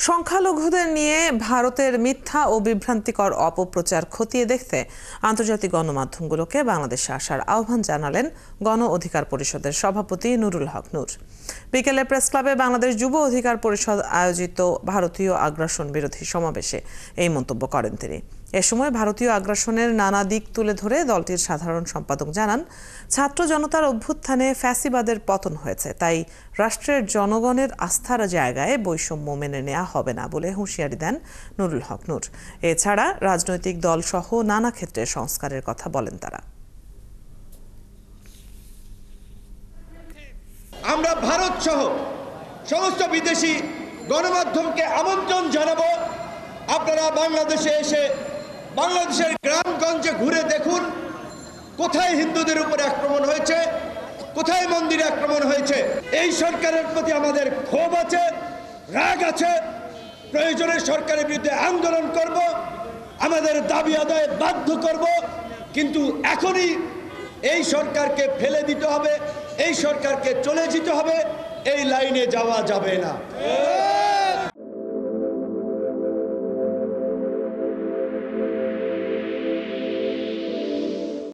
সংখ্যালঘুদের নিয়ে ভারতের মিথ্যা ও বিভ্রান্তিকর অপপ্রচার খতিয়ে দেখতে আন্তর্জাতিক গণমাধ্যমগুলোকে বাংলাদেশে আসার আহ্বান জানালেন গণ অধিকার পরিষদের সভাপতি নুরুল হক নূর। বিকেলে প্রেস ক্লাবে বাংলাদেশ যুব অধিকার পরিষদ আয়োজিত ভারতীয় আগ্রাসন বিরোধী সমাবেশে এই মন্তব্য করেন তিনি। এ সময় ভারতীয় আগ্রাসনের নানা দিক তুলে ধরে দলটির সাধারণ সম্পাদক জানান, ছাত্র জনতার অভ্যুত্থানে ফ্যাসিবাদের পতন হয়েছে, তাই রাষ্ট্রের জনগণের আস্থার জায়গায় বৈষম্য মেনে নেওয়া হবে না বলে হুঁশিয়ারি দেন নুরুল হক নূর। এছাড়া রাজনৈতিক দল সহ নানা ক্ষেত্রে সংস্কারের কথা বলেন তারা। আমরা ভারত সহ সমস্ত বিদেশি গণমাধ্যমকে আমন্ত্রণ জানাবো, আপনারা বাংলাদেশে এসে বাংলাদেশের গ্রামগঞ্জে ঘুরে দেখুন কোথায় হিন্দুদের উপরে আক্রমণ হয়েছে, কোথায় মন্দিরে আক্রমণ হয়েছে। এই সরকারের প্রতি আমাদের ক্ষোভ আছে, রাগ আছে। প্রয়োজনে সরকারের বিরুদ্ধে আন্দোলন করব, আমাদের দাবি আদায় বাধ্য করব, কিন্তু এখনই এই সরকারকে ফেলে দিতে হবে, এই সরকারকে চলে যেতে হবে, এই লাইনে যাওয়া যাবে না।